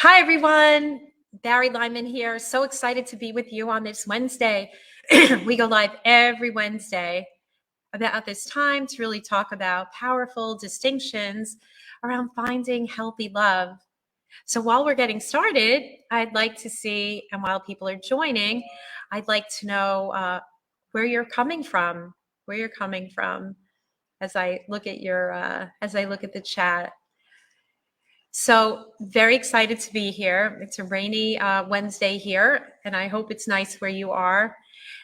Hi, everyone. Bari Lyman here. So excited to be with you on this Wednesday. We go live every Wednesday about this time to really talk about powerful distinctions around finding healthy love. So while we're getting started, I'd like to see, and while people are joining, I'd like to know where you're coming from, as I look at the chat. So very excited to be here. It's a rainy Wednesday here, and I hope it's nice where you are.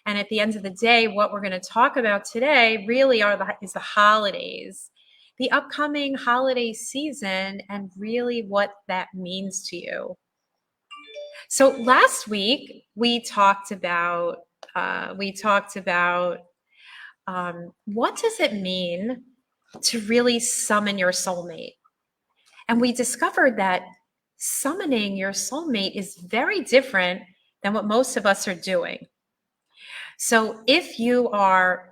And at the end of the day, what we're going to talk about today really is the holidays, the upcoming holiday season, and really what that means to you. So last week we talked about what does it mean to really summon your soulmate. And we discovered that summoning your soulmate is very different than what most of us are doing. So if you are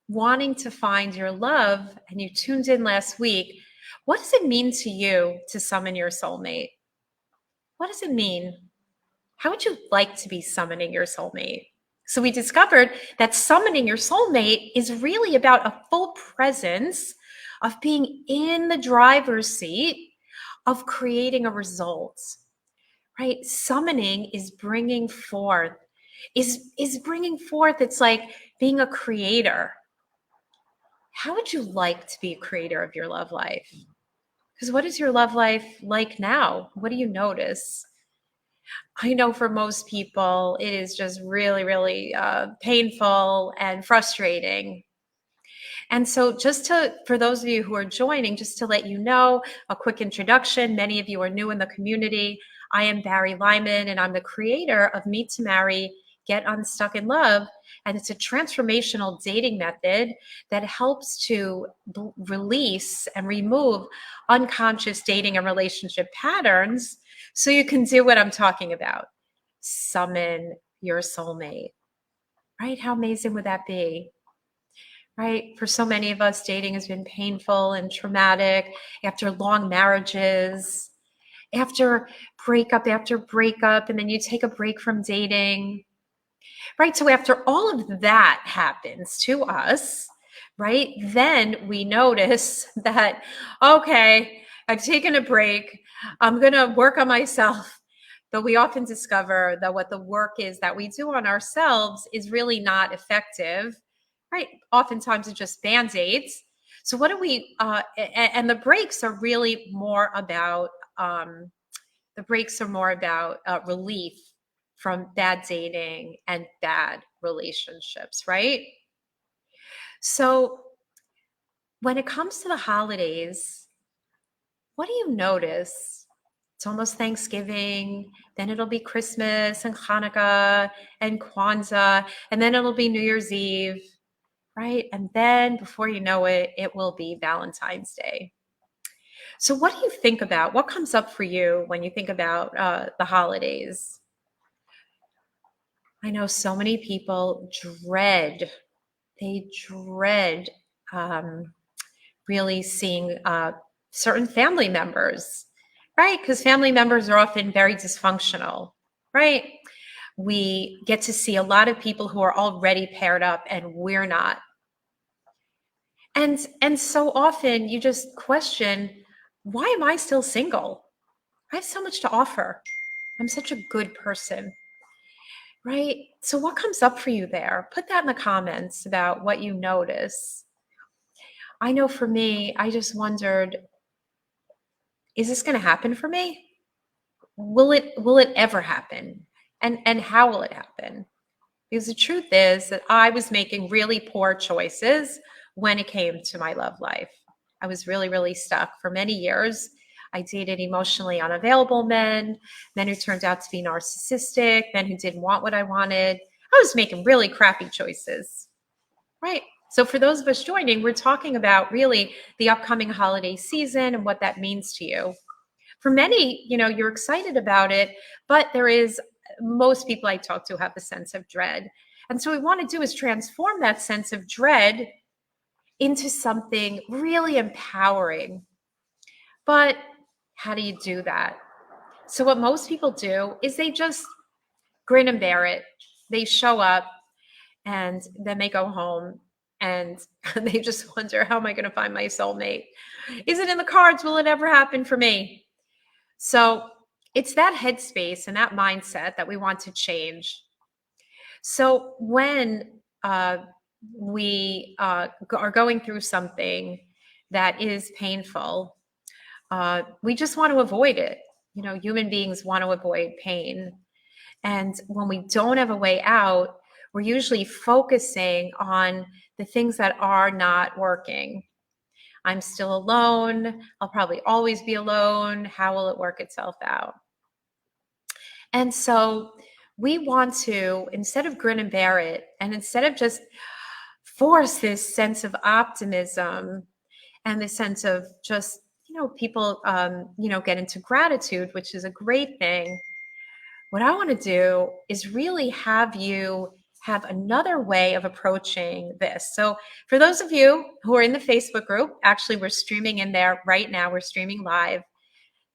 wanting to find your love and you tuned in last week, what does it mean to you to summon your soulmate? What does it mean? How would you like to be summoning your soulmate? So we discovered that summoning your soulmate is really about a full presence of being in the driver's seat of creating a result, right? Summoning is bringing forth, it's like being a creator. How would you like to be a creator of your love life? Because what is your love life like now? What do you notice? I know for most people, it is just really, really painful and frustrating. And so for those of you who are joining, just to let you know, a quick introduction. Many of you are new in the community. I am Bari Lyman, and I'm the creator of Meet to Marry, Get Unstuck in Love. And it's a transformational dating method that helps to release and remove unconscious dating and relationship patterns so you can do what I'm talking about. Summon your soulmate, right? How amazing would that be? Right? For so many of us, dating has been painful and traumatic after long marriages, after breakup, and then you take a break from dating, right? So after all of that happens to us, right, then we notice that, okay, I've taken a break. I'm going to work on myself. But we often discover that what the work is that we do on ourselves is really not effective, right? Oftentimes it's just Band-Aids. So what do we, and the breaks are really more about, relief from bad dating and bad relationships, right? So when it comes to the holidays, what do you notice? It's almost Thanksgiving, then it'll be Christmas and Hanukkah and Kwanzaa, and then it'll be New Year's Eve, right? And then before you know it, it will be Valentine's Day. So what do you think about? What comes up for you when you think about the holidays? I know so many people dread really seeing certain family members, right? Because family members are often very dysfunctional, right? We get to see a lot of people who are already paired up and we're not. And so often you just question, why am I still single? I have so much to offer. I'm such a good person, right? So what comes up for you there? Put that in the comments about what you notice. I know for me, I just wondered, is this going to happen for me? Will it ever happen? And how will it happen? Because the truth is that I was making really poor choices when it came to my love life. I was really, really stuck for many years. I dated emotionally unavailable men who turned out to be narcissistic, men who didn't want what I wanted. I was making really crappy choices, right? So for those of us joining, we're talking about really the upcoming holiday season and what that means to you. For many, you're excited about it, but most people I talk to have a sense of dread. And so what we want to do is transform that sense of dread into something really empowering. But how do you do that? So what most people do is they just grin and bear it. They show up and then they go home and they just wonder, how am I going to find my soulmate? Is it in the cards? Will it ever happen for me? So it's that headspace and that mindset that we want to change. So when we are going through something that is painful, we just want to avoid it. You know, human beings want to avoid pain. And when we don't have a way out, we're usually focusing on the things that are not working. I'm still alone. I'll probably always be alone. How will it work itself out? And so we want to, instead of grin and bear it, and instead of just force this sense of optimism and this sense of just, people, get into gratitude, which is a great thing. What I want to do is really have you have another way of approaching this. So for those of you who are in the Facebook group, actually we're streaming in there right now. We're streaming live.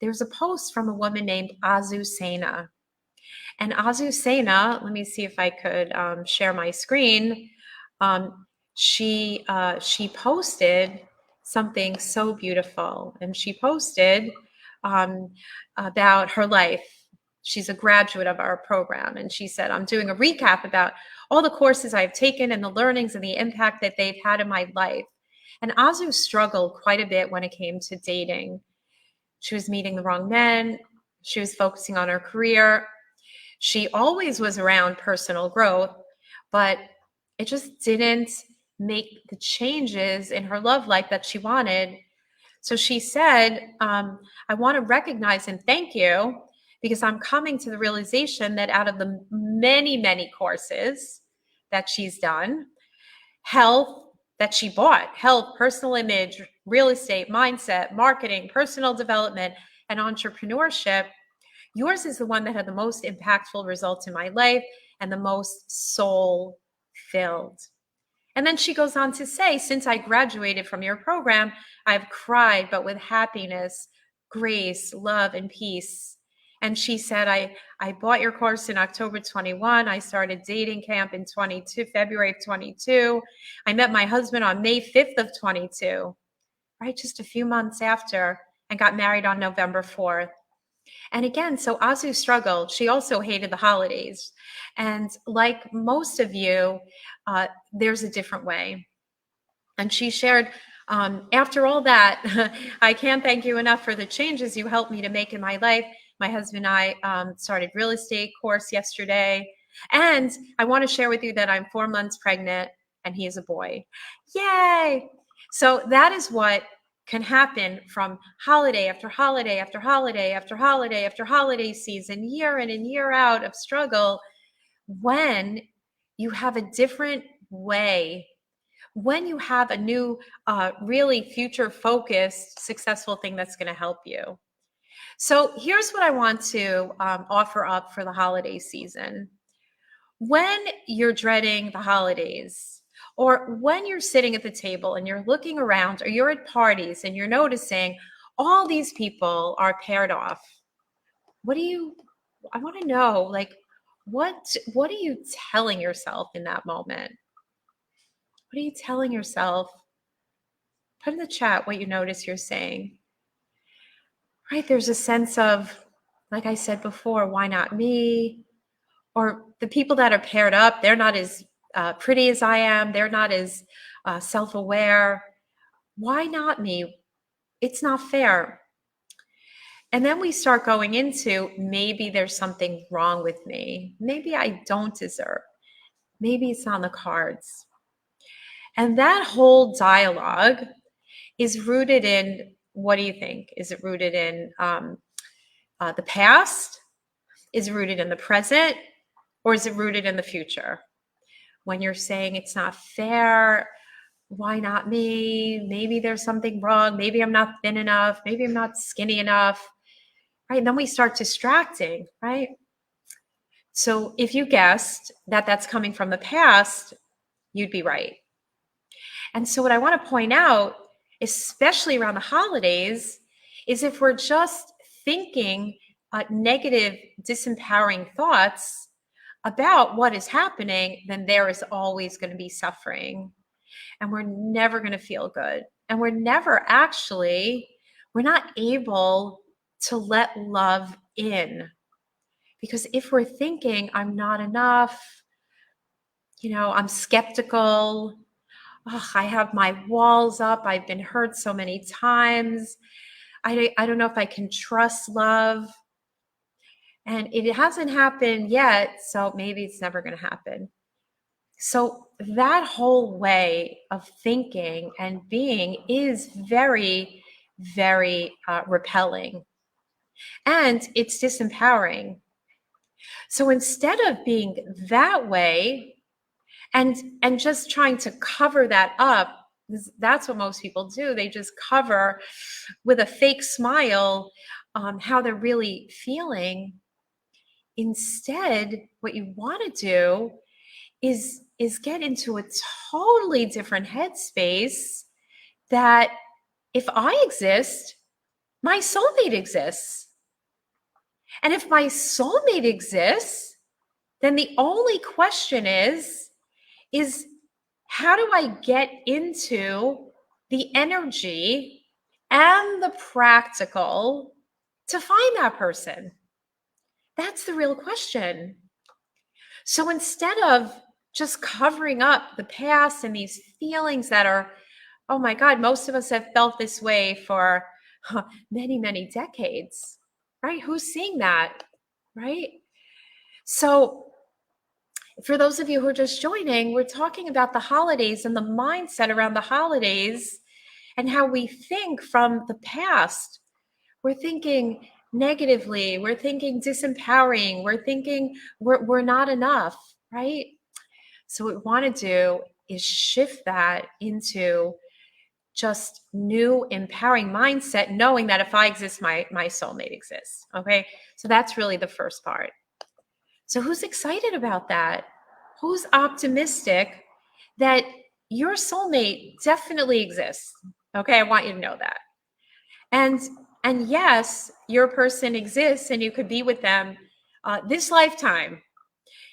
There's a post from a woman named Azu Sena. And Azu Sena, let me see if I could share my screen. She posted something so beautiful, and she posted about her life. She's a graduate of our program, and she said, I'm doing a recap about all the courses I've taken and the learnings and the impact that they've had in my life. And Azu struggled quite a bit when it came to dating. She was meeting the wrong men. She was focusing on her career. She always was around personal growth, but it just didn't make the changes in her love life that she wanted. So she said, I want to recognize and thank you, because I'm coming to the realization that out of the many, many courses that she's done, health that she bought, health, personal image, real estate, mindset, marketing, personal development, and entrepreneurship, yours is the one that had the most impactful results in my life and the most soul filled. And then she goes on to say, since I graduated from your program, I've cried, but with happiness, grace, love, and peace. And she said, I bought your course in October 21. I started dating camp in February of 22. I met my husband on May 5th of 22, right? Just a few months after, and got married on November 4th. And again, so Azu struggled. She also hated the holidays. And like most of you, there's a different way. And she shared, after all that, I can't thank you enough for the changes you helped me to make in my life. My husband and I started real estate course yesterday. And I want to share with you that I'm 4 months pregnant and he is a boy. Yay! So that is what can happen from holiday after holiday after holiday after holiday after holiday season, year in and year out of struggle, when you have a different way, when you have a new, really future-focused, successful thing that's going to help you. So here's what I want to offer up for the holiday season. When you're dreading the holidays, or when you're sitting at the table and you're looking around, or you're at parties and you're noticing all these people are paired off, I want to know, like, what are you telling yourself in that moment? What are you telling yourself? Put in the chat what you notice you're saying. Right? There's a sense of, like I said before, why not me? Or the people that are paired up, they're not as pretty as I am. They're not as self-aware. Why not me? It's not fair. And then we start going into, maybe there's something wrong with me. Maybe I don't deserve. Maybe it's on the cards. And that whole dialogue is rooted in, what do you think? Is it rooted in the past? Is it rooted in the present? Or is it rooted in the future? When you're saying it's not fair, why not me? Maybe there's something wrong. Maybe I'm not thin enough. Maybe I'm not skinny enough. Right? And then we start distracting, right? So if you guessed that that's coming from the past, you'd be right. And so what I want to point out, especially around the holidays, is if we're just thinking negative, disempowering thoughts about what is happening, then there is always going to be suffering. And we're never going to feel good. And we're not able to let love in. Because if we're thinking, I'm not enough, I'm skeptical, I have my walls up, I've been hurt so many times, I don't know if I can trust love, and it hasn't happened yet, so maybe it's never going to happen. So that whole way of thinking and being is very, very repelling, and it's disempowering. So instead of being that way and just trying to cover that up, that's what most people do. They just cover with a fake smile how they're really feeling. Instead, what you want to do is get into a totally different headspace, that if I exist, my soulmate exists. And if my soulmate exists, then the only question is how do I get into the energy and the practical to find that person? That's the real question. So instead of just covering up the past and these feelings that are, oh my God, most of us have felt this way for many, many decades, right? Who's seeing that, right? So for those of you who are just joining, we're talking about the holidays and the mindset around the holidays and how we think from the past. We're thinking negatively, we're thinking disempowering, we're thinking we're not enough, right? So what we want to do is shift that into just new empowering mindset, knowing that if I exist, my soulmate exists. Okay. So that's really the first part. So who's excited about that? Who's optimistic that your soulmate definitely exists? Okay. I want you to know that. And yes, your person exists and you could be with them this lifetime.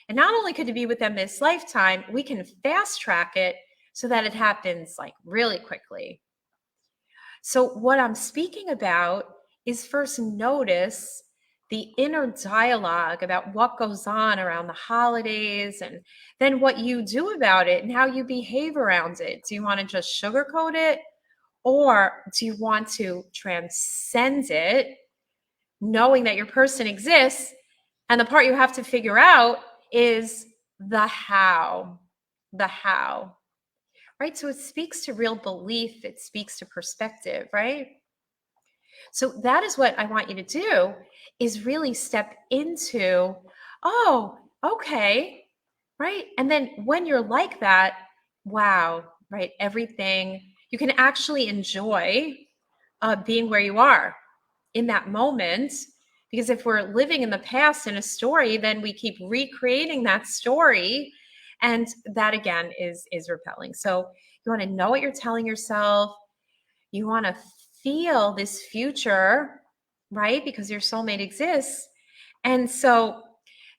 And not only could you be with them this lifetime, we can fast track it so that it happens like really quickly. So what I'm speaking about is first notice the inner dialogue about what goes on around the holidays, and then what you do about it and how you behave around it. Do you want to just sugarcoat it, or do you want to transcend it, knowing that your person exists? And the part you have to figure out is the how, right? So it speaks to real belief. It speaks to perspective, right? So that is what I want you to do, is really step into, oh, okay, right? And then when you're like that, wow, right? Everything, you can actually enjoy being where you are in that moment. Because if we're living in the past in a story, then we keep recreating that story. And that again is repelling. So you want to know what you're telling yourself. You want to feel this future, right? Because your soulmate exists. And so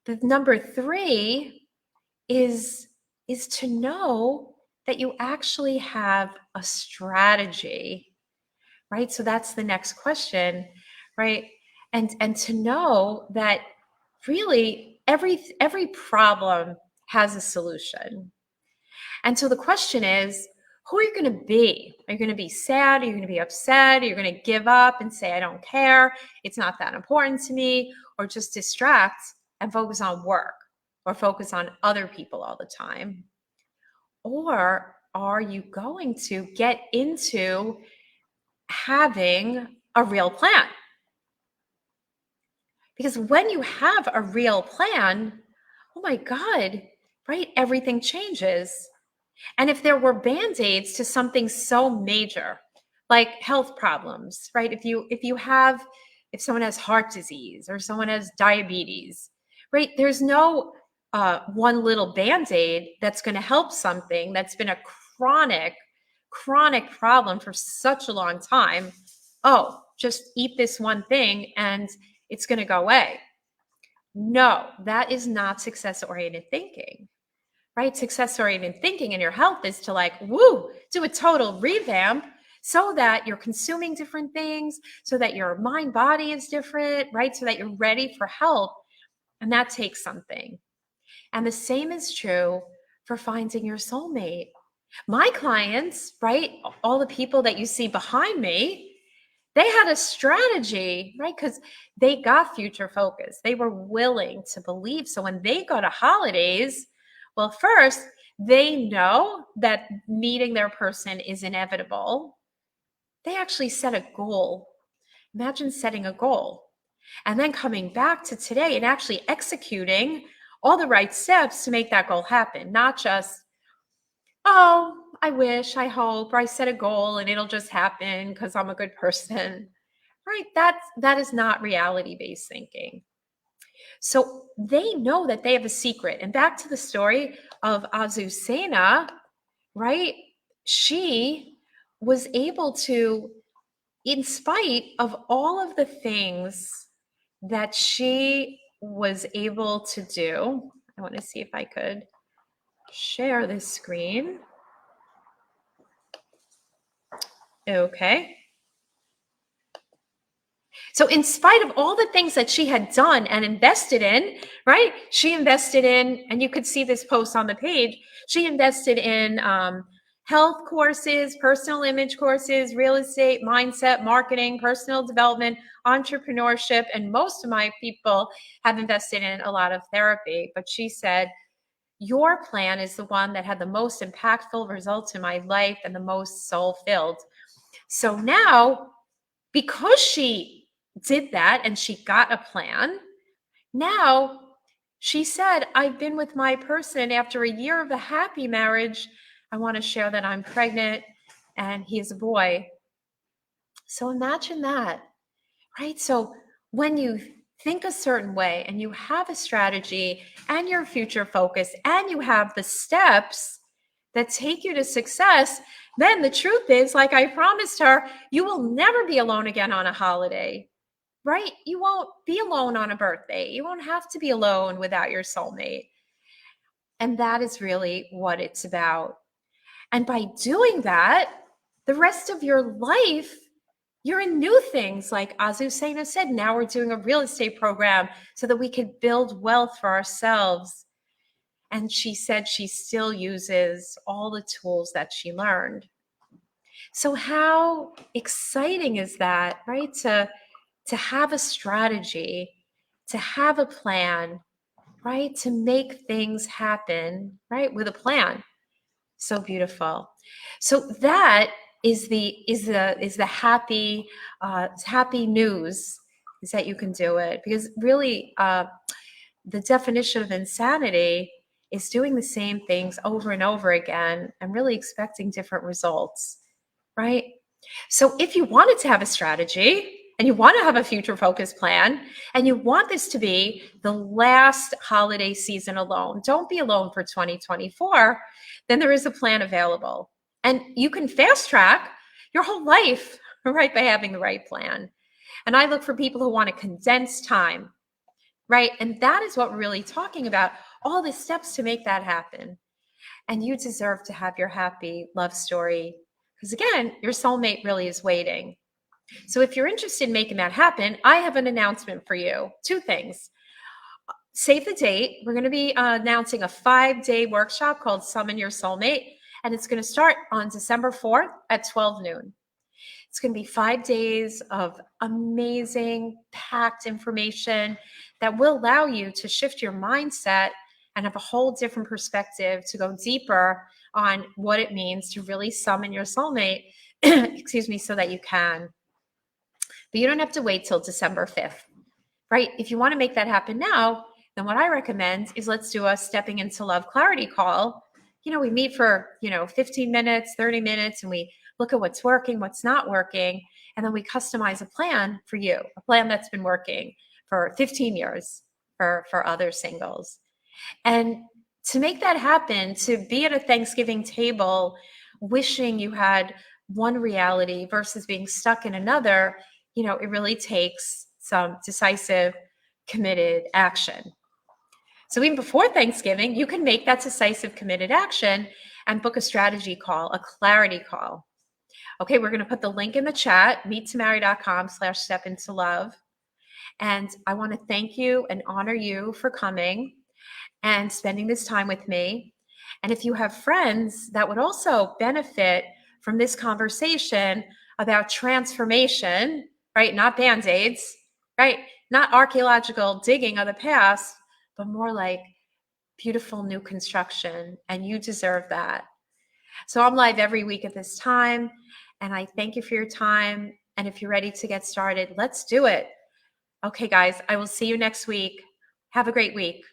the number 3 is to know that you actually have a strategy, right? So that's the next question, right? And to know that really every problem has a solution. And so the question is, who are you going to be? Are you going to be sad? Are you going to be upset? Are you going to give up and say, I don't care, it's not that important to me? Or just distract and focus on work or focus on other people all the time? Or are you going to get into having a real plan? Because when you have a real plan, oh my God, right? Everything changes. And if there were band-aids to something so major, like health problems, right? If someone has heart disease or someone has diabetes, right? There's no one little band-aid that's going to help something that's been a chronic problem for such a long time. Oh, just eat this one thing and it's going to go away. No, that is not success-oriented thinking, right? Success-oriented thinking in your health is to like, do a total revamp so that you're consuming different things, so that your mind body is different, right? So that you're ready for health. And that takes something. And the same is true for finding your soulmate. My clients, right? All the people that you see behind me, they had a strategy, right? Because they got future focused. They were willing to believe. So when they go to holidays, well, first, they know that meeting their person is inevitable. They actually set a goal. Imagine setting a goal and then coming back to today and actually executing all the right steps to make that goal happen. Not just, oh, I wish, I hope, or I set a goal and it'll just happen because I'm a good person. Right? That is not reality-based thinking. So they know that they have a secret. And back to the story of Azucena, right? She was able to, in spite of all of the things that she was able to do, I want to see if I could share this screen. Okay. So in spite of all the things that she had done and invested in, right? She invested in, and you could see this post on the page, she invested in health courses, personal image courses, real estate, mindset, marketing, personal development, entrepreneurship, and most of my people have invested in a lot of therapy. But she said, your plan is the one that had the most impactful results in my life and the most soul-filled. So now, because she did that and she got a plan, now she said, I've been with my person after a year of a happy marriage. I want to share that I'm pregnant and he is a boy. So imagine that, right? So when you think a certain way and you have a strategy and you're future focused and you have the steps that take you to success, then the truth is, like I promised her, you will never be alone again on a holiday, right? You won't be alone on a birthday. You won't have to be alone without your soulmate. And that is really what it's about. And by doing that, the rest of your life, you're in new things. Like Azucena said, now we're doing a real estate program so that we could build wealth for ourselves. And she said she still uses all the tools that she learned. So how exciting is that, right? To have a strategy, to have a plan, right? To make things happen, right? With a plan. So beautiful. So that is the happy happy news, is that you can do it. Because really the definition of insanity is doing the same things over and over again and really expecting different results, right? So if you wanted to have a strategy and you want to have a future focused plan and you want this to be the last holiday season alone, don't be alone for 2024, then there is a plan available. And you can fast track your whole life, right, by having the right plan. And I look for people who want to condense time, right? And that is what we're really talking about, all the steps to make that happen. And you deserve to have your happy love story, because again, your soulmate really is waiting. So if you're interested in making that happen, I have an announcement for you. Two things. Save the date. We're going to be announcing a 5-day workshop called Summon Your Soulmate, and it's going to start on December 4th at 12 noon. It's going to be 5 days of amazing, packed information that will allow you to shift your mindset and have a whole different perspective to go deeper on what it means to really summon your soulmate, excuse me, so that you can. But you don't have to wait till December 5th, right? If you want to make that happen now, then what I recommend is let's do a stepping into love clarity call. We meet for, 15 minutes, 30 minutes, and we look at what's working, what's not working, and then we customize a plan for you, a plan that's been working for 15 years for other singles. And to make that happen, to be at a Thanksgiving table wishing you had one reality versus being stuck in another, it really takes some decisive, committed action. So even before Thanksgiving, you can make that decisive, committed action and book a strategy call, a clarity call. Okay, we're going to put the link in the chat, meettomary.com/stepintolove. And I want to thank you and honor you for coming and spending this time with me. And if you have friends that would also benefit from this conversation about transformation, right? Not Band-Aids, right? Not archaeological digging of the past, but more like beautiful new construction. And you deserve that. So I'm live every week at this time. And I thank you for your time. And if you're ready to get started, let's do it. Okay, guys, I will see you next week. Have a great week.